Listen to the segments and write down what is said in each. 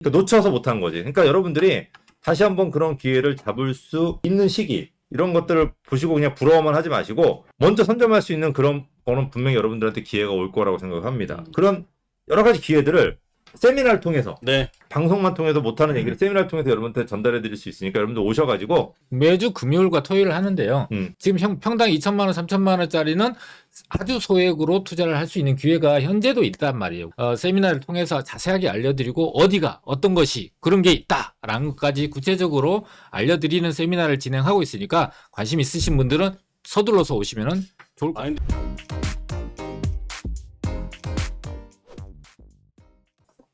그러니까 놓쳐서 못한 거지. 그러니까 여러분들이 다시 한번 그런 기회를 잡을 수 있는 시기 이런 것들을 보시고 그냥 부러워만 하지 마시고 먼저 선점할 수 있는 그런 거는 분명히 여러분들한테 기회가 올 거라고 생각합니다. 그런 여러 가지 기회들을 세미나를 통해서 네. 방송만 통해서 못하는 얘기를 세미나를 통해서 여러분한테 전달해 드릴 수 있으니까 여러분들 오셔가지고 매주 금요일과 토요일을 하는데요. 음. 지금 평당 2천만 원, 3천만 원짜리는 아주 소액으로 투자를 할 수 있는 기회가 현재도 있단 말이에요. 세미나를 통해서 자세하게 알려드리고 어디가 어떤 것이 그런 게 있다라는 것까지 구체적으로 알려드리는 세미나를 진행하고 있으니까 관심 있으신 분들은 서둘러서 오시면 좋을 것 같아요.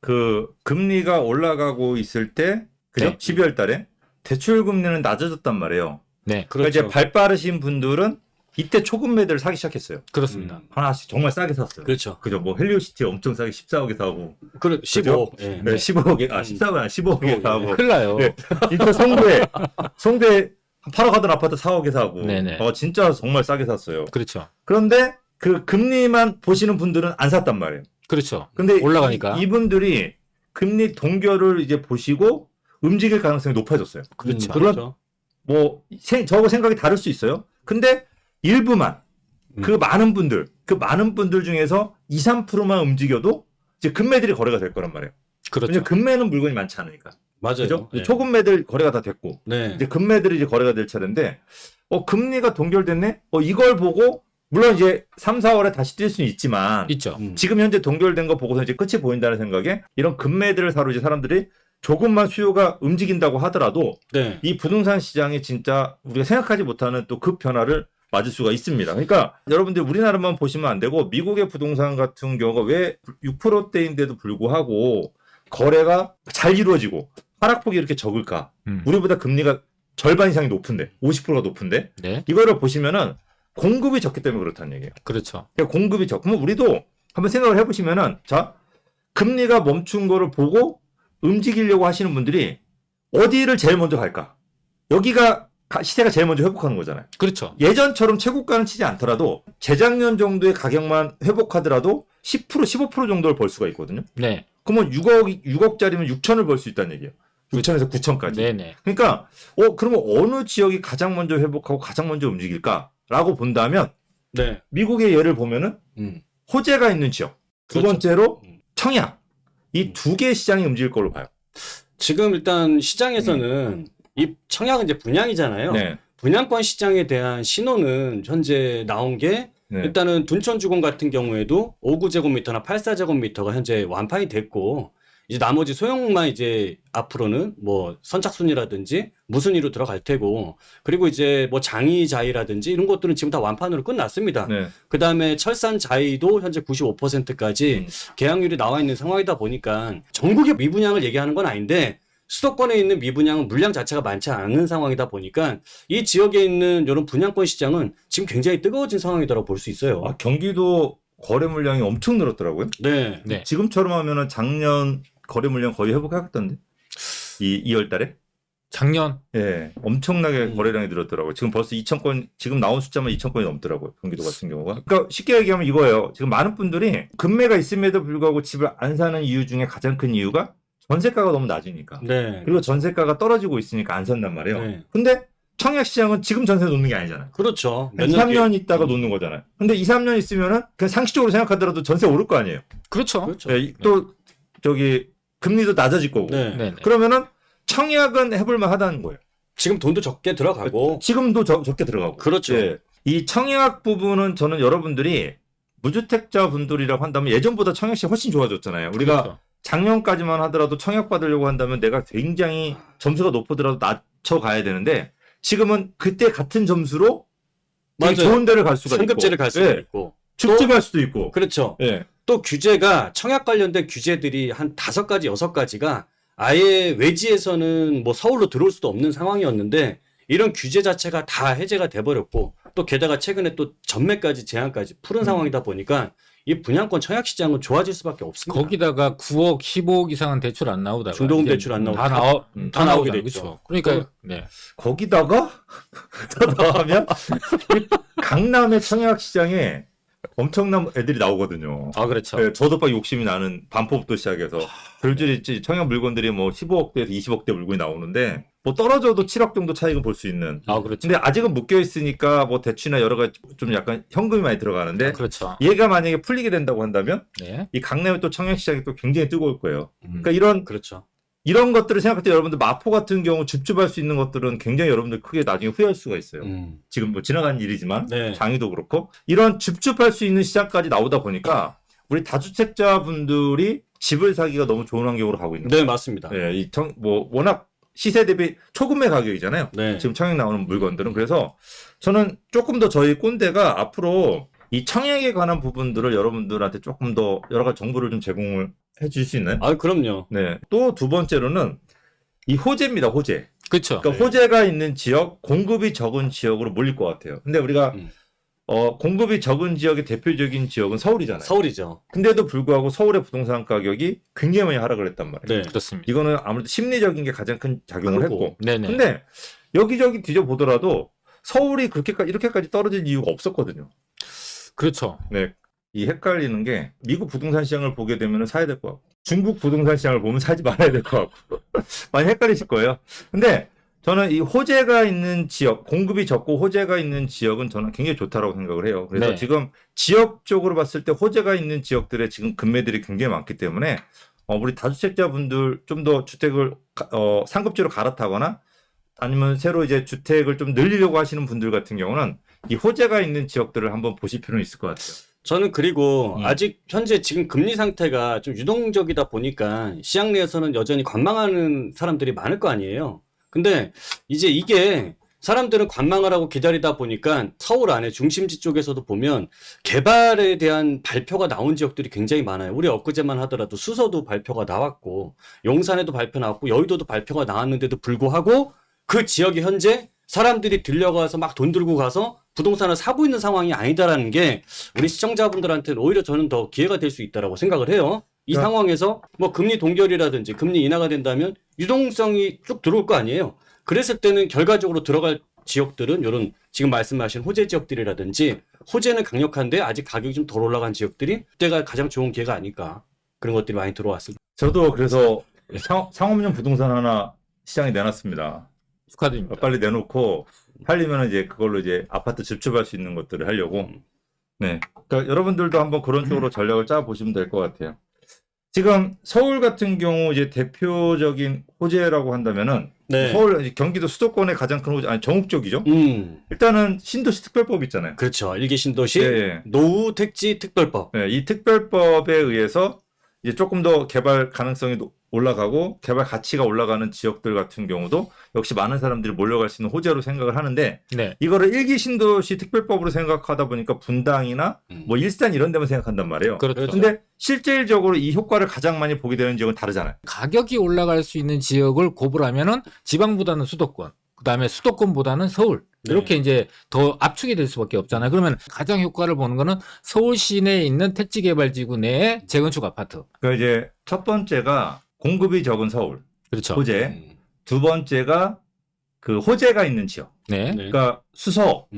그 금리가 올라가고 있을 때 그죠? 네. 12월 달에 대출 금리는 낮아졌단 말이에요. 네, 그러니까 이제 발 빠르신 분들은 이때 초급 매들을 사기 시작했어요. 그렇습니다. 하나씩 정말 싸게 샀어요. 그렇죠. 그죠? 뭐 헬리오시티 엄청 싸게 14억에 사고. 그래 15. 예. 네, 15억에 14억 아니라 15억에 사고. 큰일 나요. 네. 인터 송대 8억 하던 아파트 4억에 사고. 네네. 진짜 정말 싸게 샀어요. 그렇죠. 그런데 그 금리만 보시는 분들은 안 샀단 말이에요. 그렇죠. 근데 올라가니까. 이분들이 금리 동결을 이제 보시고 움직일 가능성이 높아졌어요. 그렇죠. 그렇죠. 뭐 저하고 생각이 다를 수 있어요. 근데 일부만 그 많은 분들 중에서 2, 3%만 움직여도 이제 금매들이 거래가 될 거란 말이에요. 그렇죠. 왜냐면 금매는 물건이 많지 않으니까. 맞아요. 그죠? 네. 초금매들 거래가 다 됐고 네. 이제 금매들이 이제 거래가 될 차례인데 금리가 동결됐네. 이걸 보고 물론 이제 3, 4월에 다시 뛸 수는 있지만 있죠. 지금 현재 동결된 거 보고서 이제 끝이 보인다는 생각에 이런 금매들을 사러 이제 사람들이 조금만 수요가 움직인다고 하더라도 네. 이 부동산 시장이 진짜 우리가 생각하지 못하는 또 급 변화를 맞을 수가 있습니다. 그러니까 여러분들 우리나라만 보시면 안 되고 미국의 부동산 같은 경우가 왜 6%대인데도 불구하고 거래가 잘 이루어지고 하락폭이 이렇게 적을까? 우리보다 금리가 절반 이상이 높은데 50%가 높은데 네. 이거를 보시면은 공급이 적기 때문에 그렇다는 얘기예요. 그렇죠. 그러니까 공급이 적으면 우리도 한번 생각을 해보시면은 자 금리가 멈춘 거를 보고 움직이려고 하시는 분들이 어디를 제일 먼저 갈까? 여기가 시세가 제일 먼저 회복하는 거잖아요. 그렇죠. 예전처럼 최고가는 치지 않더라도 재작년 정도의 가격만 회복하더라도 10%, 15% 정도를 벌 수가 있거든요. 네. 그러면 6억짜리면 6천을 벌 수 있다는 얘기예요. 6천에서 9천까지. 네네. 그러니까 그러면 어느 지역이 가장 먼저 회복하고 가장 먼저 움직일까라고 본다면 네. 미국의 예를 보면은 호재가 있는 지역. 두 그렇죠. 번째로 청약. 이 두 개의 시장이 움직일 걸로 봐요. 지금 일단 시장에서는 이 청약은 이제 분양이잖아요. 네. 분양권 시장에 대한 신호는 현재 나온 게 네. 일단은 둔촌주공 같은 경우에도 5구제곱미터나 84제곱미터가 현재 완판이 됐고 이제 나머지 소형만 이제 앞으로는 뭐 선착순이라든지 무순위로 들어갈 테고 그리고 이제 뭐 장이자이라든지 이런 것들은 지금 다 완판으로 끝났습니다. 네. 그 다음에 철산자이도 현재 95%까지 계약률이 나와 있는 상황이다 보니까 전국의 미분양을 얘기하는 건 아닌데 수도권에 있는 미분양은 물량 자체가 많지 않은 상황이다 보니까 이 지역에 있는 이런 분양권 시장은 지금 굉장히 뜨거워진 상황이라고 볼 수 있어요. 경기도 거래 물량이 엄청 늘었더라고요. 네. 네. 지금처럼 하면은 작년 거래 물량 거의 회복하겠던데. 2월 달에? 작년. 예. 엄청나게 거래량이 늘었더라고요. 지금 벌써 2,000건, 지금 나온 숫자만 2,000건이 넘더라고요. 경기도 같은 경우가. 그러니까 쉽게 얘기하면 이거예요. 지금 많은 분들이 금매가 있음에도 불구하고 집을 안 사는 이유 중에 가장 큰 이유가 전세가가 너무 낮으니까. 네. 그리고 전세가가 떨어지고 있으니까 안 산단 말이에요. 네. 근데 청약 시장은 지금 전세 놓는 게 아니잖아요. 그렇죠. 한 2, 3년 있다가 놓는 거잖아요. 근데 2, 3년 있으면은 그냥 상식적으로 생각하더라도 전세 오를 거 아니에요. 그렇죠. 그렇죠. 예, 또 금리도 낮아질 거고. 네. 네네. 그러면은 청약은 해볼만 하다는 거예요. 지금 돈도 적게 들어가고. 지금도 적게 들어가고. 그렇죠. 예. 이 청약 부분은 저는 여러분들이 무주택자 분들이라고 한다면 예전보다 청약시 훨씬 좋아졌잖아요. 우리가 그렇죠. 작년까지만 하더라도 청약 받으려고 한다면 내가 굉장히 점수가 높더라도 낮춰가야 되는데 지금은 그때 같은 점수로 되게 맞아요. 좋은 데를 갈 수가 있고 상급제를 갈 수도 예. 있고. 축집할 수도 있고. 그렇죠. 예. 또 규제가 청약 관련된 규제들이 한 5가지, 6가지가 아예 외지에서는 뭐 서울로 들어올 수도 없는 상황이었는데 이런 규제 자체가 다 해제가 돼버렸고 또 게다가 최근에 또 전매까지 제한까지 푸른 상황이다 보니까 이 분양권 청약 시장은 좋아질 수밖에 없습니다. 거기다가 9억, 15억 이상은 대출 안 나오다가 중도금 이제 대출 안 나오고 다 다 나오게 나오잖아요. 됐죠. 그렇죠. 그러니까 네. 거기다가 더 나가면 강남의 청약 시장에 엄청난 애들이 나오거든요. 아, 그렇죠. 네, 저도 막 욕심이 나는 반포부터 시작해서 줄줄이 청약 물건들이 뭐 15억대에서 20억대 물건이 나오는데 뭐 떨어져도 7억 정도 차익은 볼 수 있는. 아, 그렇죠. 근데 아직은 묶여 있으니까 뭐 대출이나 여러 가지 좀 약간 현금이 많이 들어가는데 그렇죠. 얘가 만약에 풀리게 된다고 한다면 네. 이 강남의 또 청약 시장이 또 굉장히 뜨거울 거예요. 음, 그러니까 그렇죠. 이런 것들을 생각할 때 여러분들 마포 같은 경우 줍줍할 수 있는 것들은 굉장히 여러분들 크게 나중에 후회할 수가 있어요. 지금 뭐 지나간 일이지만 네. 장위도 그렇고 이런 줍줍할 수 있는 시장까지 나오다 보니까 우리 다주택자분들이 집을 사기가 너무 좋은 환경으로 가고 있는 네, 맞습니다. 거예요. 네, 뭐 워낙 시세 대비 초급매 가격이잖아요. 네. 지금 청약 나오는 물건들은. 그래서 저는 조금 더 저희 꼰대가 앞으로 이 청약에 관한 부분들을 여러분들한테 조금 더 여러 가지 정보를 좀 제공을 해줄 수 있나요? 아, 그럼요. 네. 또 두 번째로는 이 호재입니다. 호재. 그렇죠. 그러니까 호재가 있는 지역, 공급이 적은 지역으로 몰릴 것 같아요. 근데 우리가 음. 공급이 적은 지역의 대표적인 지역은 서울이잖아요. 서울이죠. 근데도 불구하고 서울의 부동산 가격이 굉장히 많이 하락을 했단 말이에요. 네. 그렇습니다. 이거는 아무래도 심리적인 게 가장 큰 작용을 그렇고. 했고. 네네. 근데 여기저기 뒤져보더라도 서울이 이렇게까지 떨어질 이유가 없었거든요. 그렇죠. 네. 이 헷갈리는 게 미국 부동산 시장을 보게 되면 사야 될 것 같고 중국 부동산 시장을 보면 사지 말아야 될 것 같고 많이 헷갈리실 거예요. 근데 저는 이 호재가 있는 지역, 공급이 적고 호재가 있는 지역은 저는 굉장히 좋다라고 생각을 해요. 그래서 네. 지금 지역적으로 봤을 때 호재가 있는 지역들에 지금 금매들이 굉장히 많기 때문에 우리 다주택자분들 좀 더 주택을 상급지로 갈아타거나 아니면 새로 이제 주택을 좀 늘리려고 하시는 분들 같은 경우는 이 호재가 있는 지역들을 한번 보실 필요는 있을 것 같아요. 저는 그리고 아직 현재 지금 금리 상태가 좀 유동적이다 보니까 시장 내에서는 여전히 관망하는 사람들이 많을 거 아니에요. 근데 이제 이게 사람들은 관망을 하고 기다리다 보니까 서울 안에 중심지 쪽에서도 보면 개발에 대한 발표가 나온 지역들이 굉장히 많아요. 우리 엊그제만 하더라도 수서도 발표가 나왔고 용산에도 발표 나왔고 여의도도 발표가 나왔는데도 불구하고 그 지역에 현재 사람들이 들려가서 막 돈 들고 가서 부동산을 사고 있는 상황이 아니다라는 게 우리 시청자분들한테는 오히려 저는 더 기회가 될 수 있다라고 생각을 해요. 이 그러니까- 상황에서 뭐 금리 동결이라든지 금리 인하가 된다면 유동성이 쭉 들어올 거 아니에요. 그랬을 때는 결과적으로 들어갈 지역들은 이런 지금 말씀하신 호재 지역들이라든지 호재는 강력한데 아직 가격이 좀 덜 올라간 지역들이 그때가 가장 좋은 기회가 아닐까. 그런 것들이 많이 들어왔습니다. 저도 그래서 상업용 부동산 하나 시장에 내놨습니다. 축하드립니다. 빨리 내놓고 팔리면 이제 그걸로 이제 아파트 줍줍할 수 있는 것들을 하려고. 네. 그러니까 여러분들도 한번 그런 쪽으로 전략을 짜 보시면 될 것 같아요. 지금 서울 같은 경우 이제 대표적인 호재라고 한다면은 네. 서울 이제 경기도 수도권의 가장 큰 호재, 아니 전국 쪽이죠. 일단은 신도시 특별법 있잖아요. 그렇죠. 일기 신도시 예. 노후 택지 특별법. 네, 이 특별법에 의해서 이제 조금 더 개발 가능성이 올라가고 개발 가치가 올라가는 지역들 같은 경우도 역시 많은 사람들이 몰려갈 수 있는 호재로 생각을 하는데 네. 이거를 일기 신도시 특별법으로 생각하다 보니까 분당이나 뭐 일산 이런 데만 생각한단 말이에요. 그렇죠. 근데 실질적으로 이 효과를 가장 많이 보게 되는 지역은 다르잖아요. 가격이 올라갈 수 있는 지역을 고부하면은 지방보다는 수도권, 그다음에 수도권보다는 서울. 이렇게 네. 이제 더 압축이 될 수밖에 없잖아요. 그러면 가장 효과를 보는 거는 서울 시내에 있는 택지 개발 지구 내에 재건축 아파트. 그러니까 이제 첫 번째가 공급이 적은 서울 그렇죠. 호재, 두 번째가 그 호재가 있는 지역. 네. 네. 그러니까 수서,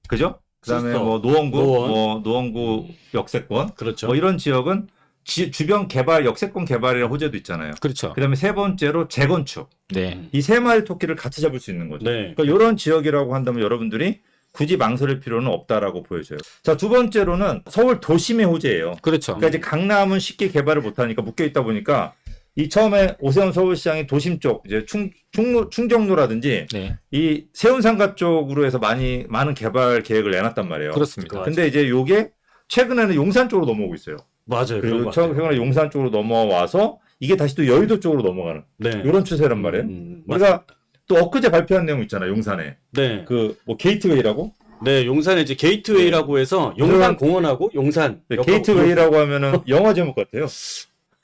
그죠? 그다음에 수서, 뭐 노원구, 노원. 뭐 노원구 역세권, 그렇죠. 뭐 이런 지역은 주변 개발, 역세권 개발이라는 호재도 있잖아요. 그렇죠. 그다음에 세 번째로 재건축. 네. 이 세 마리 토끼를 같이 잡을 수 있는 거죠. 네. 그러니까 이런 지역이라고 한다면 여러분들이 굳이 망설일 필요는 없다라고 보여져요. 자, 두 번째로는 서울 도심의 호재예요. 그렇죠. 그러니까 이제 강남은 쉽게 개발을 못하니까 묶여 있다 보니까 이 처음에 오세훈 서울시장이 도심 쪽 이제 충정로라든지 네. 이 세운상가 쪽으로 해서 많은 개발 계획을 내놨단 말이에요. 그렇습니다. 근데 이제 요게 최근에는 용산 쪽으로 넘어오고 있어요. 맞아요. 그런 그리고 것 같아요. 최근에 용산 쪽으로 넘어와서 이게 다시 또 여의도 쪽으로 넘어가는 네. 이런 추세란 말이에요. 우리가 또 엊그제 발표한 내용 있잖아요. 용산에 네. 그 뭐 게이트웨이라고? 네, 용산에 이제 게이트웨이라고 해서 용산 공원하고 용산 네, 역하고 게이트웨이라고 하면은 영화 제목 같아요.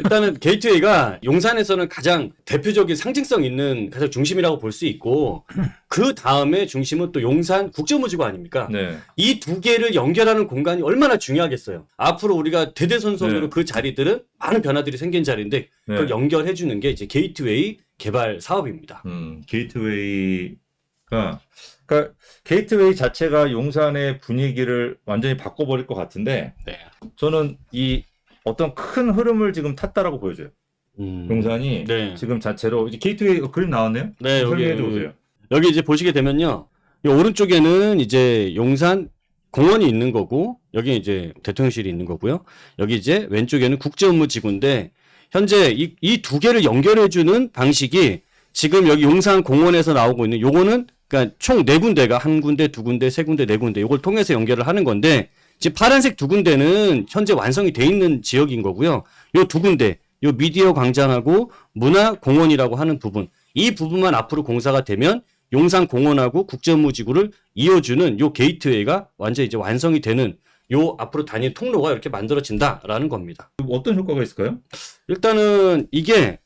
일단은 게이트웨이가 용산에서는 가장 대표적인 상징성 있는 가장 중심이라고 볼 수 있고 그 다음에 중심은 또 용산 국제무지구 아닙니까? 네. 이 두 개를 연결하는 공간이 얼마나 중요하겠어요. 앞으로 우리가 대대손손으로 네. 그 자리들은 많은 변화들이 생긴 자리인데 그걸 네. 연결해 주는 게 이제 게이트웨이 개발 사업입니다. 게이트웨이 그러니까 게이트웨이 자체가 용산의 분위기를 완전히 바꿔버릴 것 같은데 네. 저는 이 어떤 큰 흐름을 지금 탔다라고 보여져요. 용산이 네. 지금 자체로 이제 게이트웨이 그림 나왔네요. 네, 설명해 여기 주세요. 여기 이제 보시게 되면요. 이 오른쪽에는 이제 용산 공원이 있는 거고, 여기 이제 대통령실이 있는 거고요. 여기 이제 왼쪽에는 국제업무지구인데, 현재 이 두 개를 연결해주는 방식이 지금 여기 용산 공원에서 나오고 있는 요거는 그러니까 총 네 군데가 한 군데, 두 군데, 세 군데, 네 군데 요걸 통해서 연결을 하는 건데, 지금 파란색 두 군데는 현재 완성이 돼 있는 지역인 거고요. 요 두 군데, 요 미디어 광장하고 문화공원이라고 하는 부분, 이 부분만 앞으로 공사가 되면 용산 공원하고 국제업무지구를 이어주는 요 게이트웨이가 완전 이제 완성이 되는 요 앞으로 다니는 통로가 이렇게 만들어진다라는 겁니다. 어떤 효과가 있을까요? 일단은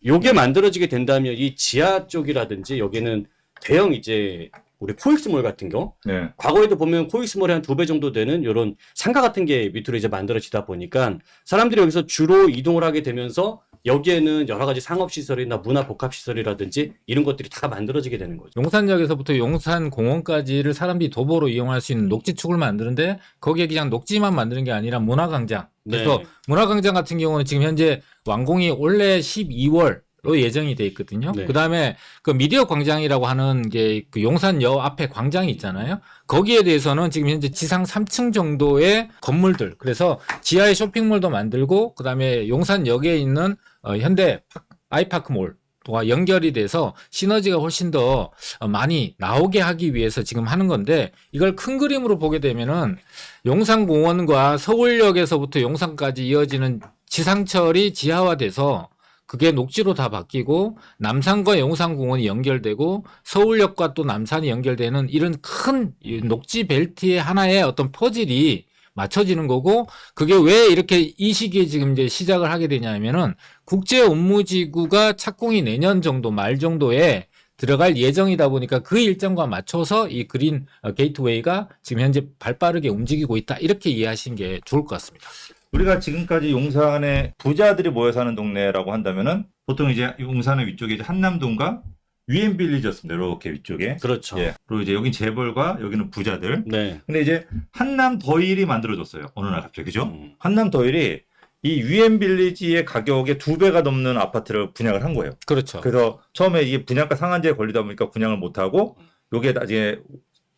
요게 만들어지게 된다면 이 지하 쪽이라든지 여기는 대형 이제 우리 코엑스몰 같은 거, 네. 과거에도 보면 코엑스몰이 한 2배 정도 되는 이런 상가 같은 게 밑으로 이제 만들어지다 보니까 사람들이 여기서 주로 이동을 하게 되면서 여기에는 여러 가지 상업시설이나 문화복합시설이라든지 이런 것들이 다 만들어지게 되는 거죠. 용산역에서부터 용산공원까지를 사람들이 도보로 이용할 수 있는 녹지축을 만드는데 거기에 그냥 녹지만 만드는 게 아니라 문화광장. 그래서 네. 문화광장 같은 경우는 지금 현재 완공이 올해 12월로 예정이 돼 있거든요. 네. 그다음에 그 미디어 광장이라고 하는 게 그 용산역 앞에 광장이 있잖아요. 거기에 대해서는 지금 현재 지상 3층 정도의 건물들. 그래서 지하에 쇼핑몰도 만들고 그다음에 용산역에 있는 현대 아이파크몰과 연결이 돼서 시너지가 훨씬 더 많이 나오게 하기 위해서 지금 하는 건데 이걸 큰 그림으로 보게 되면은 용산공원과 서울역에서부터 용산까지 이어지는 지상철이 지하화돼서 그게 녹지로 다 바뀌고 남산과 용산공원이 연결되고 서울역과 또 남산이 연결되는 이런 큰 녹지 벨트의 하나의 어떤 퍼즐이 맞춰지는 거고 그게 왜 이렇게 이 시기에 지금 이제 시작을 하게 되냐면은 국제업무지구가 착공이 내년 정도 말 정도에 들어갈 예정이다 보니까 그 일정과 맞춰서 이 그린 게이트웨이가 지금 현재 발빠르게 움직이고 있다 이렇게 이해하시는 게 좋을 것 같습니다. 우리가 지금까지 용산에 부자들이 모여 사는 동네라고 한다면은 보통 이제 용산의 위쪽에 이제 한남동과 유엔빌리지였습니다. 이렇게 위쪽에. 그렇죠. 예. 그리고 이제 여긴 재벌과 여기는 부자들. 네. 근데 이제 한남더일이 만들어졌어요. 어느 날 갑자기 그죠? 음. 한남더일이 이 유엔빌리지의 가격의 2배가 넘는 아파트를 분양을 한 거예요. 그렇죠. 그래서 처음에 이게 분양가 상한제에 걸리다 보니까 분양을 못 하고 요게 나중에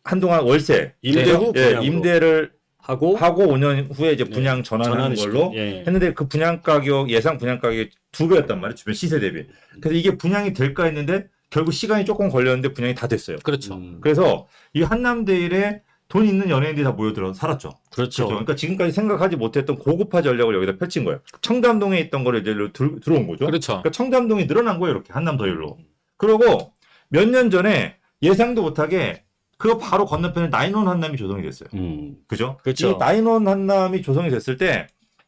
한동안 월세 임대 후 예, 분양으로 임대를 하고 5년 후에 이제 네, 분양 전환하는 전환을 걸로 예. 했는데 그 분양 가격 예상 분양 가격이 2배였단 말이에요. 주변 시세 대비. 그래서 이게 분양이 될까 했는데 결국 시간이 조금 걸렸는데 분양이 다 됐어요. 그렇죠. 그래서 이 한남대일에 돈 있는 연예인들이 다 모여들어 살았죠. 그렇죠. 그러니까 지금까지 생각하지 못했던 고급화 전략을 여기다 펼친 거예요. 청담동에 있던 거를 이제 들어온 거죠. 그렇죠. 그러니까 청담동이 늘어난 거예요. 이렇게 한남더일로. 그리고 몇 년 전에 예상도 못하게 그 바로 건너편에 나인원 한남이 조성이 됐어요. 그죠? 그렇죠. 이 나인원 한남이 조성이 됐을 때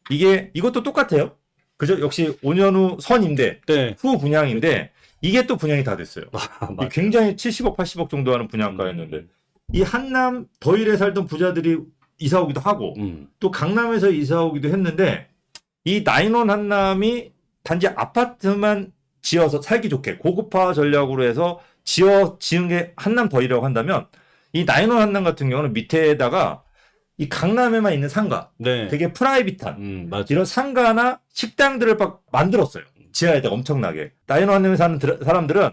이것도 똑같아요. 그죠? 역시 5년 후 선임대, 네. 후 분양인데 이게 또 분양이 다 됐어요. 아, 이게 굉장히 70억, 80억 정도 하는 분양가였는데 이 한남 더일에 살던 부자들이 이사 오기도 하고 또 강남에서 이사 오기도 했는데 이 나인원 한남이 단지 아파트만 지어서 살기 좋게 고급화 전략으로 해서 지은 게 한남 더일이라고 한다면 이 나인원 한남 같은 경우는 밑에다가 이 강남에만 있는 상가 네. 되게 프라이빗한 맞아. 이런 상가나 식당들을 막 만들었어요. 지하에다가 엄청나게. 나인원 한남에 사는 사람들은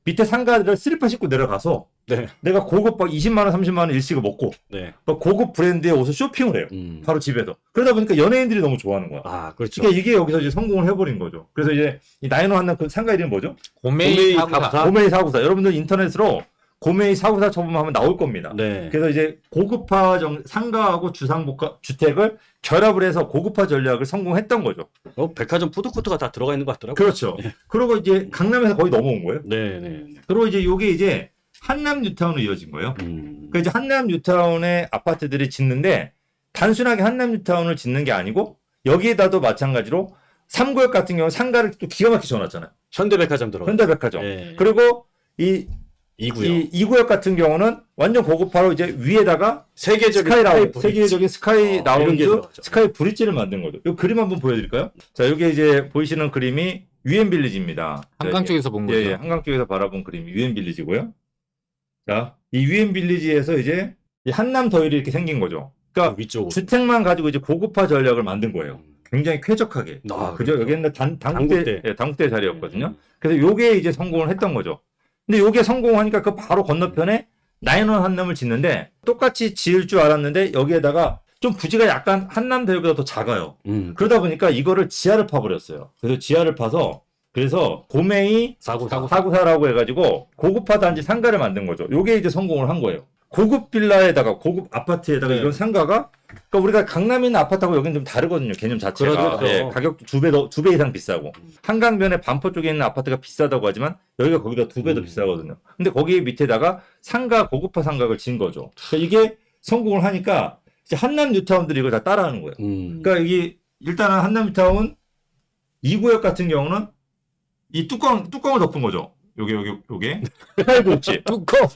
밑에 상가들을 슬리퍼 신고 내려가서 네. 내가 고급 막 20만 원, 30만 원 일식을 먹고 네. 막 고급 브랜드의 옷을 쇼핑을 해요. 바로 집에서. 그러다 보니까 연예인들이 너무 좋아하는 거야. 아, 그렇죠. 그러니까 이게 여기서 이제 성공을 해버린 거죠. 그래서 이제 이 나인원 한남 그 상가 이름이 뭐죠? 고메이 사구사. 고메이 사구사. 여러분들 인터넷으로 고메이 사구사 쳐보면 나올 겁니다. 네. 그래서 이제 고급화 상가하고 주택을 결합을 해서 고급화 전략을 성공했던 거죠. 백화점 푸드코트가 다 들어가 있는 것 같더라고요. 그렇죠. 그리고 이제 강남에서 거의 넘어온 거예요. 네, 네. 그리고 이제 요게 이제 한남 뉴타운으로 이어진 거예요. 그러니까 이제 한남 뉴타운에 아파트들이 짓는데 단순하게 한남 뉴타운을 짓는 게 아니고 여기에다도 마찬가지로 3구역 같은 경우 상가를 또 기가 막히게 지어놨잖아요. 현대백화점 들어가. 현대백화점. 네. 그리고 이 2구역. 2구역 같은 경우는 완전 고급화로 이제 위에다가 세계적인 세계적인 스카이 이런 게 라운지, 들어가죠. 스카이 브릿지를 만든 거죠. 이 그림 한번 보여드릴까요? 자, 여기 이제 보이시는 그림이 유엔빌리지입니다. 한강 쪽에서 본 거죠. 예, 한강 쪽에서 바라본 그림이 유엔빌리지고요. 자, 이 유엔 빌리지에서 이제 이 한남 더일이 이렇게 생긴 거죠. 그러니까 위쪽으로. 주택만 가지고 이제 고급화 전략을 만든 거예요. 굉장히 쾌적하게. 아, 그죠? 그렇죠. 여기는 당국대. 당국대 자리였거든요. 그래서 요게 이제 성공을 했던 거죠. 근데 요게 성공하니까 그 바로 건너편에 나인원 한남을 짓는데 똑같이 지을 줄 알았는데 여기에다가 좀 부지가 약간 한남 더일보다 더 작아요. 그러다 보니까 이거를 지하를 파버렸어요. 그래서 지하를 파서 그래서 고메이 사구사라고 해가지고 고급화 단지 상가를 만든 거죠. 요게 이제 성공을 한 거예요. 고급 빌라에다가 고급 아파트에다가 네. 이런 상가가 그러니까 우리가 강남에 있는 아파트하고 여기는 좀 다르거든요. 개념 자체가. 그렇죠. 예, 가격도 두 배 이상 비싸고 한강변에 반포 쪽에 있는 아파트가 비싸다고 하지만 여기가 거기다 2배 더 비싸거든요. 근데 거기 밑에다가 상가 고급화 상가를 지은 거죠. 그러니까 이게 성공을 하니까 이제 한남 뉴타운들이 이걸 다 따라하는 거예요. 그러니까 여기 일단은 한남 뉴타운 2구역 같은 경우는 이 뚜껑을 덮은 거죠. 요게 스카이 브릿지. 뚜껑.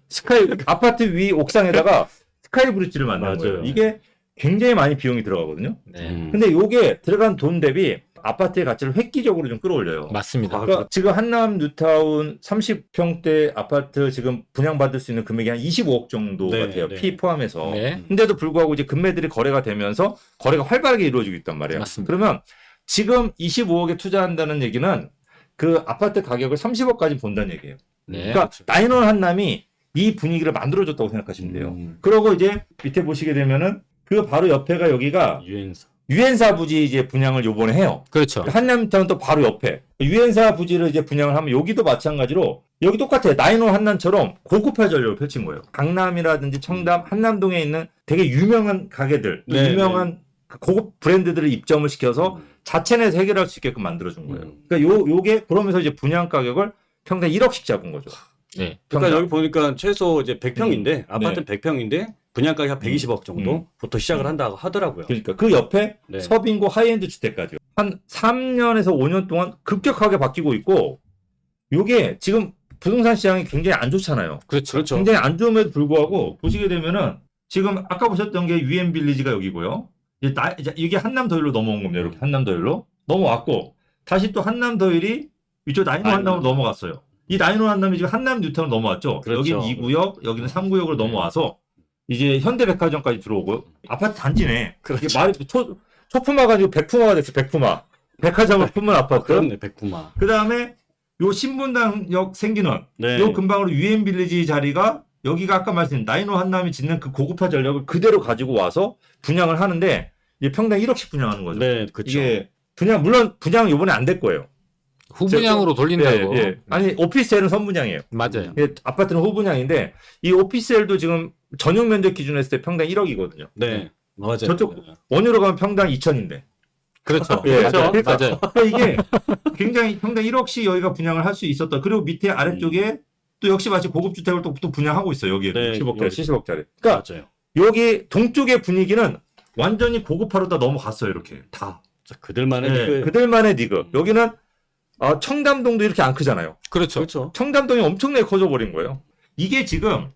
스카이 아파트 위 옥상에다가 스카이 브릿지를 만든 맞아요. 거예요. 이게 굉장히 많이 비용이 들어가거든요. 네. 근데 요게 들어간 돈 대비 아파트의 가치를 획기적으로 좀 끌어올려요. 맞습니다. 그러니까 지금 한남 뉴타운 30평대 아파트 지금 분양받을 수 있는 금액이 한 25억 정도가 네, 돼요. 네. 피 포함해서. 네. 근데도 불구하고 이제 금매들이 거래가 되면서 거래가 활발하게 이루어지고 있단 말이에요. 맞습니다. 그러면 지금 25억에 투자한다는 얘기는 그 아파트 가격을 30억까지 본다는 얘기예요. 네. 그러니까 나인원 한남이 이 분위기를 만들어줬다고 생각하시면 돼요. 그러고 이제 밑에 보시게 되면은 그 바로 옆에가 여기가 유엔사. 유엔사 부지 이제 분양을 요번에 해요. 그렇죠. 한남타운 또 바로 옆에 유엔사 부지를 이제 분양을 하면 여기도 마찬가지로 여기 똑같아요. 나인원 한남처럼 고급화 전략을 펼친 거예요. 강남이라든지 청담, 한남동에 있는 되게 유명한 가게들, 또 네, 유명한 고급 브랜드들을 입점을 시켜서 자체 내에서 해결할 수 있게끔 만들어준 거예요. 그러니까 요게 그러면서 이제 분양 가격을 평당 1억씩 잡은 거죠. 네. 그러니까 평당. 여기 보니까 최소 이제 100평인데 아파트는 100평인데 분양가격이 한 120억 정도부터 시작을 한다고 하더라고요. 그러니까 그 옆에 네. 서빙고 하이엔드 주택까지요. 한 3년에서 5년 동안 급격하게 바뀌고 있고 요게 지금 부동산 시장이 굉장히 안 좋잖아요. 그렇죠. 그렇죠. 굉장히 안 좋음에도 불구하고 보시게 되면은 지금 아까 보셨던 게 유엔 빌리지가 여기고요. 이제 이게 한남 더일로 넘어온 겁니다. 이렇게 한남 더일로 넘어왔고 다시 또 한남 더일이 이쪽 나인원 한남으로 넘어갔어요. 이 나인원 한남이 지금 한남 뉴타운으로 넘어왔죠. 그렇죠. 여기는 2구역, 여기는 3구역으로 넘어와서 이제 현대백화점까지 들어오고 아파트 단지네. 그렇죠. 이게 말이 초품화가 아니고 백품화가 됐어. 백품화. 백화점을 품은 아파트. 그렇네, 백구마. 그 다음에 요 신분당역 생기는 네. 요 근방으로 유엔 빌리지 자리가 여기가 아까 말씀드린 나인원 한남이 짓는 그 고급화 전략을 그대로 가지고 와서 분양을 하는데 이제 평당 1억씩 분양하는 거죠. 네, 그렇죠. 이게 물론 분양 요번에 안 될 거예요. 후분양으로 돌린다고. 예, 예. 아니 오피스텔은 선분양이에요. 맞아요. 예, 아파트는 후분양인데 이 오피스텔도 지금 전용 면적 기준으로 했을 때 평당 1억이거든요. 네, 맞아요. 저쪽 원유로 가면 평당 2천인데. 그렇죠. 예, 맞아요. 그러니까 맞아요. 이게 굉장히 평당 1억씩 여기가 분양을 할 수 있었다. 그리고 밑에 아래쪽에 또 역시 마치 고급 주택을 또 분양하고 있어요. 여기에 네, 60억짜리, 여기. 70억짜리. 그러니까 맞아요. 여기 동쪽의 분위기는 완전히 고급화로 다 넘어갔어요. 이렇게 다. 자, 그들만의 예, 그 그들만의 니그. 여기는 청담동도 이렇게 안 크잖아요. 그렇죠. 그렇죠. 청담동이 엄청나게 커져 버린 거예요. 이게 지금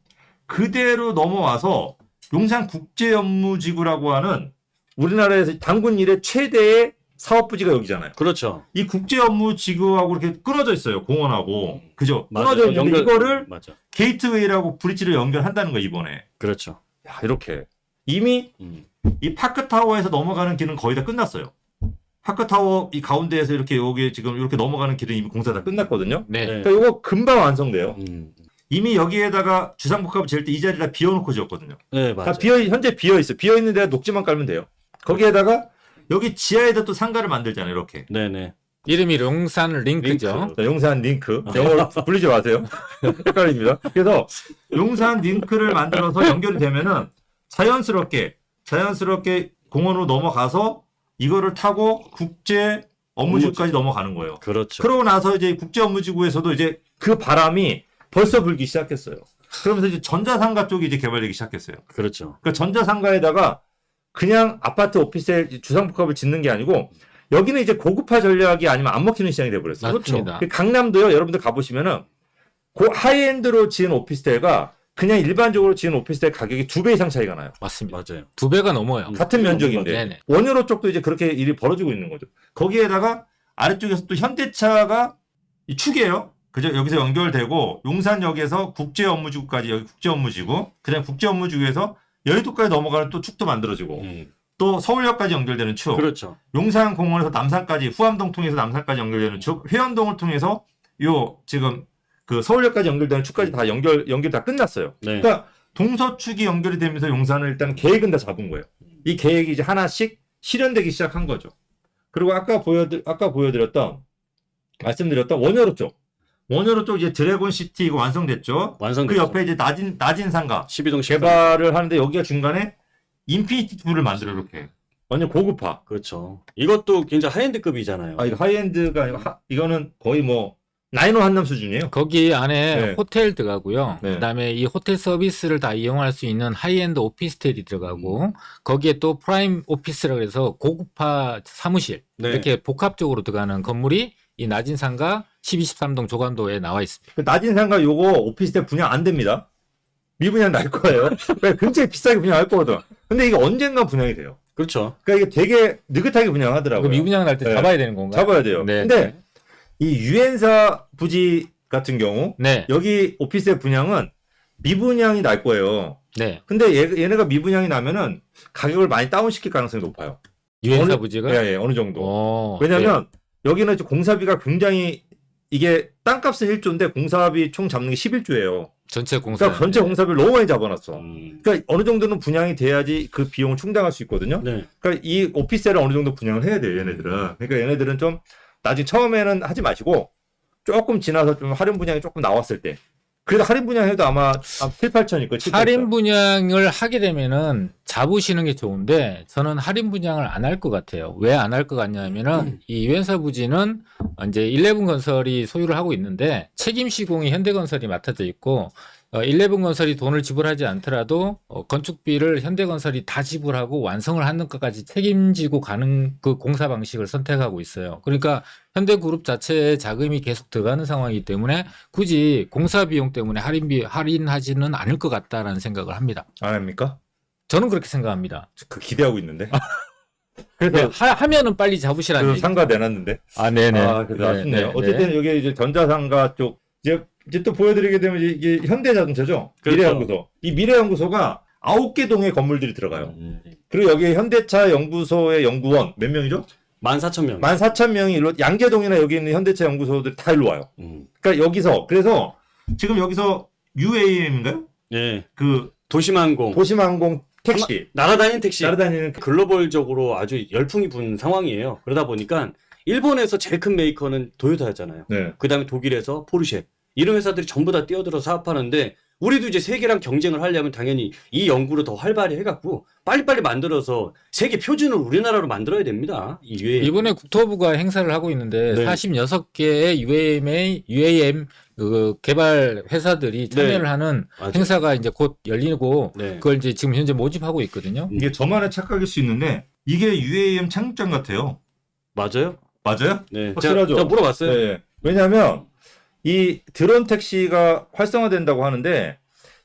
그대로 넘어와서 용산국제업무지구라고 하는 우리나라에서 단군 이래 최대의 사업부지가 여기잖아요. 그렇죠. 이 국제업무지구하고 이렇게 끊어져 있어요. 공원하고. 그죠? 맞아요. 끊어져 있는데 이거를 맞아. 게이트웨이라고 브릿지를 연결한다는 거예요. 이번에. 그렇죠. 야, 이렇게. 이미 이 파크타워에서 넘어가는 길은 거의 다 끝났어요. 파크타워 이 가운데에서 이렇게 여기 지금 이렇게 넘어가는 길은 이미 공사 다 끝났거든요. 네. 네. 그러니까 이거 금방 완성돼요. 음. 이미 여기에다가 주상복합을 지을 때 이 자리 다 비워놓고 지었거든요. 네, 다 맞아요. 현재 비어있어요. 비어있는 데가 녹지만 깔면 돼요. 거기에다가 여기 지하에다 또 상가를 만들잖아요. 이렇게. 네네. 이름이 용산 링크죠. 링크. 자, 용산 링크. 영어로 불리지 마세요. 헷갈립니다. 그래서 용산 링크를 만들어서 연결이 되면은 자연스럽게 공원으로 넘어가서 이거를 타고 국제 업무지구까지 넘어가는 거예요. 그렇죠. 그러고 나서 이제 국제 업무지구에서도 이제 그 바람이 벌써 불기 시작했어요. 그러면서 이제 전자상가 쪽이 이제 개발되기 시작했어요. 그렇죠. 그러니까 전자상가에다가 그냥 아파트 오피스텔 주상복합을 짓는 게 아니고 여기는 이제 고급화 전략이 아니면 안 먹히는 시장이 돼버렸어요. 맞습니다. 그 강남도요. 여러분들 가보시면은 그 하이엔드로 지은 오피스텔과 그냥 일반적으로 지은 오피스텔 가격이 2배 이상 차이가 나요. 맞습니다. 맞아요. 2배가 넘어요. 같은 면적인데 네네. 원유로 쪽도 이제 그렇게 일이 벌어지고 있는 거죠. 거기에다가 아래쪽에서 또 현대차가 이 축이에요. 그죠? 여기서 연결되고 용산역에서 국제업무지구까지 여기 국제업무지구, 그다음 국제업무지구에서 여의도까지 넘어가는 또 축도 만들어지고 또 서울역까지 연결되는 축, 그렇죠. 용산공원에서 남산까지 후암동 통해서 남산까지 연결되는 축, 회원동을 통해서 요 지금 그 서울역까지 연결되는 축까지 다 연결 다 끝났어요. 네. 그러니까 동서축이 연결이 되면서 용산을 일단 계획은 다 잡은 거예요. 이 계획이 이제 하나씩 실현되기 시작한 거죠. 그리고 아까 보여드렸던 말씀드렸던 원효로 쪽 이제 드래곤시티 이거 완성됐죠. 완성됐죠. 그 옆에 이제 낮은 상가 12동 개발을 하는데 여기가 중간에 인피니티 2를 만들어 이렇게 완전 고급화. 그렇죠. 이것도 굉장히 하이엔드급이잖아요. 아 이거 하이엔드가 아니고 이거는 거의 뭐 나인원 한남 수준이에요. 거기 안에 네. 호텔 들어가고요. 네. 그다음에 이 호텔 서비스를 다 이용할 수 있는 하이엔드 오피스텔이 들어가고 거기에 또 프라임 오피스라고 해서 고급화 사무실 네. 이렇게 복합적으로 들어가는 건물이 이 낮은 상가 12, 13동 조간도에 나와 있습니다. 그 낮은 상가 요거 오피스텔 분양 안 됩니다. 미분양 날 거예요. 굉장히 비싸게 분양할 거거든. 근데 이게 언젠가 분양이 돼요. 그렇죠. 그러니까 이게 되게 느긋하게 분양하더라고요. 그 미분양 날 때 네. 잡아야 되는 건가요? 잡아야 돼요. 네. 근데 이 유엔사 부지 같은 경우 네. 여기 오피스텔 분양은 미분양이 날 거예요. 네. 근데 얘네가 미분양이 나면은 가격을 많이 다운시킬 가능성이 높아요. 유엔사 어느- 부지가 예, 예, 어느 정도. 네. 왜냐면 여기는 이제 공사비가 굉장히 이게 땅값은 1조인데 공사비 총 잡는 게 11조예요. 전체 공사. 그러니까 전체 공사비를 너무 많이 잡아놨어. 음. 그러니까 어느 정도는 분양이 돼야지 그 비용을 충당할 수 있거든요. 네. 그러니까 이 오피스텔을 어느 정도 분양을 해야 돼요, 얘네들은. 그러니까 얘네들은 좀 나중에 처음에는 하지 마시고 조금 지나서 좀 할인 분양이 조금 나왔을 때. 그래도 할인 분양해도 아마 7, 8천일 거예요. 7, 8천. 할인 분양을 하게 되면은 잡으시는 게 좋은데 저는 할인 분양을 안 할 것 같아요. 왜 안 할 것 같냐면은 이 유엔사 부지는 이제 11건설이 소유를 하고 있는데 책임 시공이 현대건설이 맡아져 있고 11건설이 돈을 지불하지 않더라도 건축비를 현대건설이 다 지불하고 완성을 하는 것까지 책임지고 가는 그 공사 방식을 선택하고 있어요. 그러니까 현대그룹 자체의 자금이 계속 들어가는 상황이기 때문에 굳이 공사 비용 때문에 할인하지는 않을 것 같다라는 생각을 합니다. 안 합니까? 저는 그렇게 생각합니다. 그 기대하고 있는데. 네, 그래서 하면은 빨리 잡으시라는 그 얘기. 상가 내놨는데. 아, 네네. 아, 그래서 네, 아쉽네요. 네, 어쨌든 네. 여기 이제 전자상가 쪽 이제 또 보여드리게 되면 이게 현대자동차죠. 그렇죠. 미래연구소. 이 미래연구소가 9개 동의 건물들이 들어가요. 그리고 여기에 현대차 연구소의 연구원 몇 명이죠? 14,000명. 14,000명이 일로 양재동이나 여기 있는 현대차 연구소들이 다 일로 와요. 그러니까 여기서 그래서 지금 여기서 UAM인가요? 예. 그 도심항공. 도심항공 택시 날아다니는 택시. 날아다니는 글로벌적으로 아주 열풍이 분 상황이에요. 그러다 보니까 일본에서 제일 큰 메이커는 도요타였잖아요. 네. 그다음에 독일에서 포르쉐. 이런 회사들이 전부 다 뛰어들어 사업하는데 우리도 이제 세계랑 경쟁을 하려면 당연히 이 연구를 더 활발히 해갖고 빨리빨리 만들어서 세계 표준을 우리나라로 만들어야 됩니다. 이 UAM. 이번에 국토부가 행사를 하고 있는데 네. 46개의 UAM 그 개발 회사들이 참여를 네. 하는 맞아요. 행사가 이제 곧 열리고 네. 그걸 이제 지금 현재 모집하고 있거든요. 이게 저만의 착각일 수 있는데 이게 UAM 창립장 같아요. 맞아요? 맞아요? 네. 확실하죠? 제가 물어봤어요. 네. 왜냐하면 이 드론 택시가 활성화된다고 하는데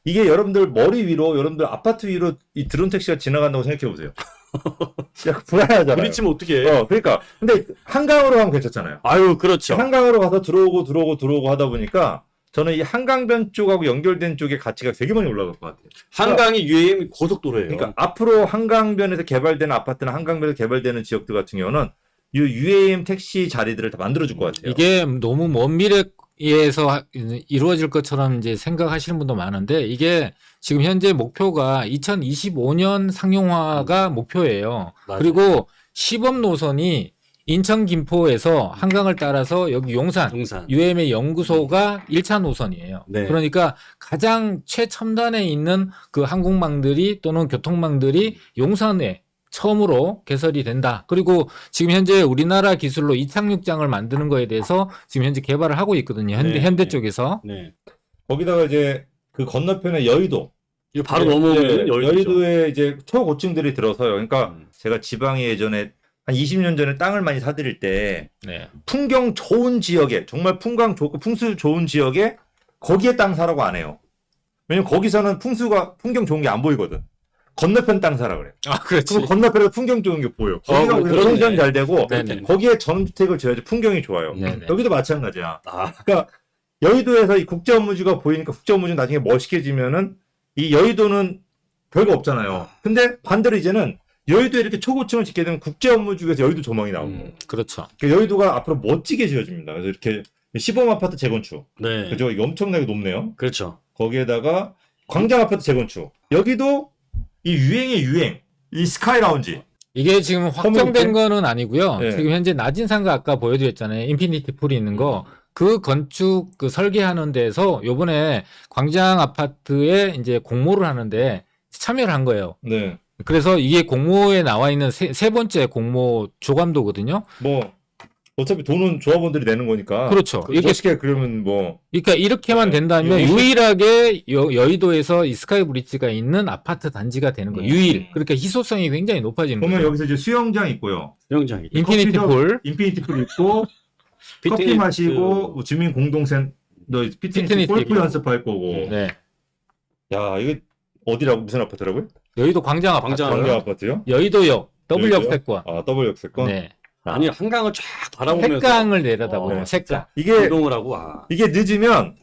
이게 여러분들 여러분들 아파트 위로 이 드론 택시가 지나간다고 생각해 보세요. 약간 불안하잖아요. 부딪히면 어떻게 해? 그러니까 근데 한강으로 가면 괜찮잖아요. 아유, 그렇죠. 한강으로 가서 들어오고 하다 보니까 저는 이 한강변 쪽하고 연결된 쪽의 가치가 되게 많이 올라갈 것 같아요. 한강이 UAM 고속도로예요. 그러니까 앞으로 한강변에서 개발되는 아파트나 한강변에서 개발되는 지역들 같은 경우는 이 UAM 택시 자리들을 다 만들어줄 것 같아요. 이게 너무 먼 미래에서 이루어질 것처럼 이제 생각하시는 분도 많은데 이게 지금 현재 목표가 2025년 상용화가 목표예요. 맞아요. 그리고 시범 노선이 인천 김포에서 한강을 따라서 여기 용산 용산. UM의 연구소가 1차 노선이에요. 네. 그러니까 가장 최첨단에 있는 그 항공망들이 또는 교통망들이 용산에 처음으로 개설이 된다. 그리고 지금 현재 우리나라 기술로 이착륙장을 만드는 거에 대해서 지금 현재 개발을 하고 있거든요. 현대 네. 쪽에서. 네. 거기다가 이제 그 건너편에 여의도. 이거 바로 넘어오면 여의도죠. 여의도에 이제 초고층들이 들어서요. 그러니까 제가 지방에 예전에 한 20년 전에 땅을 많이 사들일 때 네. 풍경 좋은 지역에 정말 풍광 좋고 풍수 좋은 지역에 거기에 땅 사라고 안 해요. 왜냐면 거기서는 풍경 좋은 게 안 보이거든. 건너편 땅 사라 그래. 아, 그렇지. 그럼 건너편에서 풍경 좋은 게 보여. 거기가 그러네. 통전 잘 되고 네네. 거기에 전주택을 지어야지 풍경이 좋아요. 네네. 여기도 마찬가지야. 아, 그러니까 여의도에서 이 국제 업무지가 보이니까 국제 업무지 나중에 멋있게지면은 이 여의도는 별거 없잖아요. 근데 반대로 이제는 여의도에 이렇게 초고층을 짓게 되면 국제 업무지구에서 여의도 조망이 나오고 그렇죠. 그러니까 여의도가 앞으로 멋지게 지어집니다. 그래서 이렇게 시범 아파트 재건축. 네. 그죠? 이게 엄청나게 높네요. 그렇죠. 거기에다가 광장 아파트 재건축. 여기도 이 유행의 유행. 이 스카이 라운지. 이게 지금 확정된 거는 아니고요. 네. 지금 현재 나진상가 아까 보여드렸잖아요. 인피니티 풀이 있는 거. 그 건축 그 설계하는 데서 요번에 광장 아파트에 이제 공모를 하는데 참여를 한 거예요. 네. 그래서 이게 공모에 나와 있는 세 번째 공모 조감도거든요. 뭐 어차피 돈은 조합원들이 내는 거니까. 그렇죠. 이게 멋있게 그러면 뭐 그러니까 이렇게만 네. 된다면 이거 유일하게 여의도에서 이 스카이 브릿지가 있는 아파트 단지가 되는 거예요. 유일. 그러니까 희소성이 굉장히 높아지는 보면 거죠. 여기서 이제 수영장 있고요. 수영장이. 인피니티 커피숍, 풀. 인피니티 풀 있고 커피 피트니스. 마시고 뭐 주민 공동센터 피트니스 골프 있고. 연습할 거고. 네. 야, 이게 어디라고 무슨 아파트라고요? 여의도 광장 아파트. 광장 아파트요? 여의도역 더블 여의도요? 역세권. 아, 더블 역세권. 네. 아니 한강을 쫙 바라보면서 색강을 내려다보는 어, 색강. 이게 이동을 하고 와. 이게 늦으면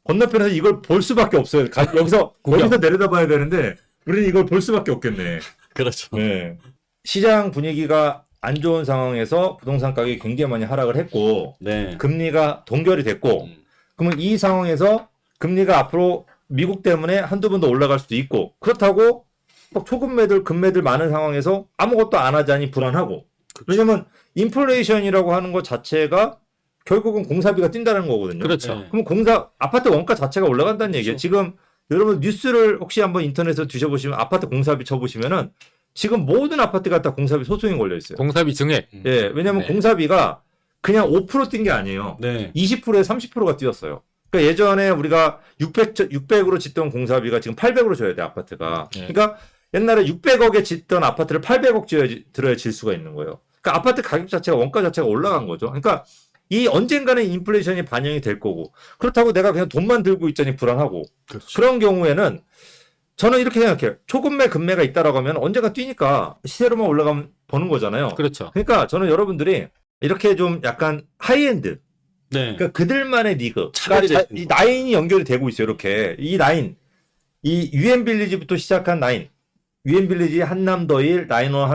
건너편에서 이걸 볼 수밖에 없어요. 여기서 구경. 여기서 내려다봐야 되는데 우리는 이걸 볼 수밖에 없겠네. 그렇죠. 네. 시장 분위기가 안 좋은 상황에서 부동산 가격이 굉장히 많이 하락을 했고 네. 금리가 동결이 됐고 그러면 이 상황에서 금리가 앞으로 미국 때문에 한두 번 더 올라갈 수도 있고 그렇다고 막 초급매들 금매들 많은 상황에서 아무것도 안 하자니 불안하고 왜냐면 인플레이션이라고 하는 것 자체가 결국은 공사비가 뛴다는 거거든요. 그렇죠. 네. 그럼 아파트 원가 자체가 올라간다는 얘기예요. 그렇죠. 지금 여러분 뉴스를 혹시 한번 인터넷에서 뒤져보시면 아파트 공사비 쳐보시면은 지금 모든 아파트가 다 공사비 소송이 걸려 있어요. 공사비 증액. 예, 왜냐하면 네. 공사비가 그냥 5% 뛴 게 아니에요. 네. 20%에 30%가 뛰었어요. 그러니까 예전에 우리가 600으로 짓던 공사비가 지금 800으로 줘야 돼 아파트가. 네. 그러니까 옛날에 600억에 짓던 아파트를 800억 들어야 질 수가 있는 거예요. 그러니까 아파트 가격 자체가 원가 자체가 올라간 거죠. 그러니까 이 언젠가는 인플레이션이 반영이 될 거고 그렇다고 내가 그냥 돈만 들고 있자니 불안하고 그렇죠. 그런 경우에는 저는 이렇게 생각해요. 초급매 금매가 있다라고 하면 언젠가 뛰니까 시세로만 올라가면 버는 거잖아요. 그렇죠. 그러니까 저는 여러분들이 이렇게 좀 약간 하이엔드 네. 그러니까 그들만의 리그 차별이 그러니까 되시는 이 라인이 연결이 되고 있어요. 이렇게 이 라인 이 유엔빌리지부터 시작한 라인 유엔빌리지 한남더일 라인원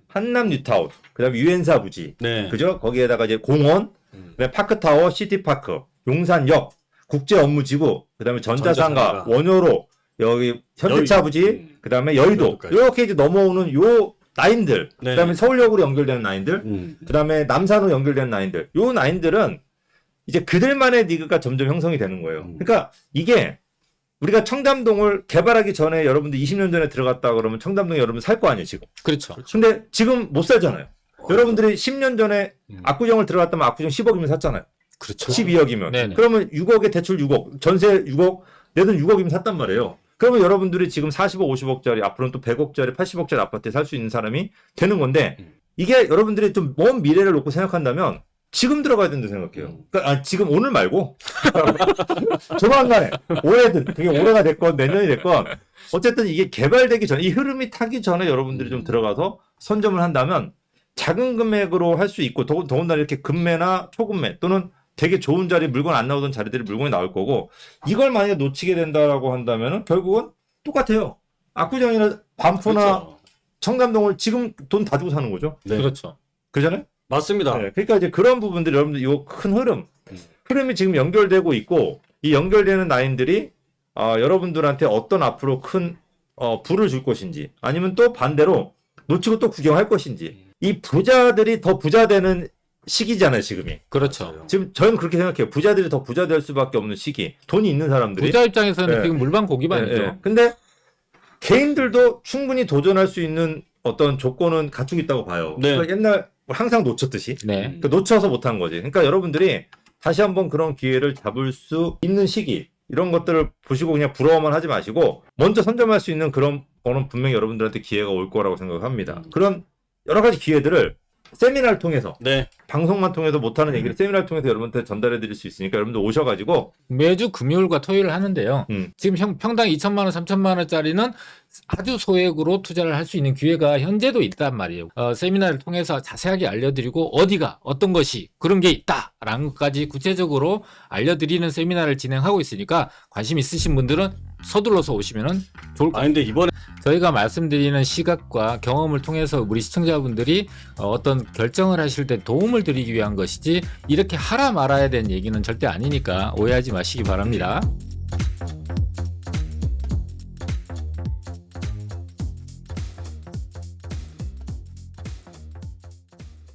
한남 뉴타운 그다음에 유엔사 부지 네. 그죠? 거기에다가 이제 공원 그다음에 파크타워 시티파크 용산역 국제업무지구 그다음에 전자상가 전자상가. 원효로 여기 현대차 부지 그다음에 여의도 여의도까지. 이렇게 이제 넘어오는 요 라인들 네. 그다음에 서울역으로 연결되는 라인들 그다음에 남산으로 연결되는 라인들 요 라인들은 이제 그들만의 리그가 점점 형성이 되는 거예요. 그러니까 이게 우리가 청담동을 개발하기 전에 여러분들 20년 전에 들어갔다 그러면 청담동에 여러분 살 거 아니에요 지금. 그렇죠. 근데 지금 못 살잖아요. 여러분들이 10년 전에 압구정을 들어갔다면 압구정 10억이면 샀잖아요. 그렇죠. 12억이면. 네네. 그러면 6억에 대출 6억, 전세 6억, 내 돈 6억이면 샀단 말이에요. 그러면 여러분들이 지금 40억, 50억짜리, 앞으로는 또 100억짜리, 80억짜리 아파트에 살 수 있는 사람이 되는 건데, 이게 여러분들이 좀 먼 미래를 놓고 생각한다면, 지금 들어가야 된다고 생각해요. 그러니까 지금 오늘 말고, 조만간에, 올해든, 그게 올해가 됐건, 내년이 됐건, 어쨌든 이게 개발되기 전에, 이 흐름이 타기 전에 여러분들이 좀 들어가서 선점을 한다면, 작은 금액으로 할 수 있고, 더군다나 이렇게 금매나 초금매, 또는 되게 좋은 자리, 물건 안 나오던 자리들이 물건이 나올 거고, 이걸 만약에 놓치게 된다라고 한다면은 결국은 똑같아요. 압구정이나 반포나 그렇죠. 청담동을 지금 돈 다 주고 사는 거죠. 네. 그렇죠. 그러잖아요? 맞습니다. 네. 그러니까 이제 그런 부분들이 여러분들 이 큰 흐름이 지금 연결되고 있고, 이 연결되는 라인들이 여러분들한테 어떤 앞으로 큰 부를 줄 것인지, 아니면 또 반대로 놓치고 또 구경할 것인지, 이 부자들이 더 부자 되는 시기잖아요, 지금이. 그렇죠. 지금 저는 그렇게 생각해요. 부자들이 더 부자 될 수밖에 없는 시기. 돈이 있는 사람들이. 부자 입장에서는 네. 지금 물방 고기반이죠. 예, 예. 근데 개인들도 충분히 도전할 수 있는 어떤 조건은 갖추고 있다고 봐요. 네. 그러니까 옛날 항상 놓쳤듯이. 네. 그 놓쳐서 못한 거지. 그러니까 여러분들이 다시 한번 그런 기회를 잡을 수 있는 시기. 이런 것들을 보시고 그냥 부러워만 하지 마시고 먼저 선점할 수 있는 그런 거는 분명히 여러분들한테 기회가 올 거라고 생각합니다. 그런 여러 가지 기회들을 세미나를 통해서 네. 방송만 통해서 못하는 얘기를 세미나를 통해서 여러분한테 전달해 드릴 수 있으니까 여러분들 오셔가지고 매주 금요일과 토요일 하는데요. 음. 지금 평당 2천만 원, 3천만 원짜리는 아주 소액으로 투자를 할 수 있는 기회가 현재도 있단 말이에요. 세미나를 통해서 자세하게 알려드리고 어디가 어떤 것이 그런 게 있다라는 것까지 구체적으로 알려드리는 세미나를 진행하고 있으니까 관심 있으신 분들은 서둘러서 오시면 좋을 것 같아요. 근데 이번에 저희가 말씀드리는 시각과 경험을 통해서 우리 시청자분들이 어떤 결정을 하실 때 도움을 드리기 위한 것이지 이렇게 하라 말아야 되는 얘기는 절대 아니니까 오해하지 마시기 바랍니다.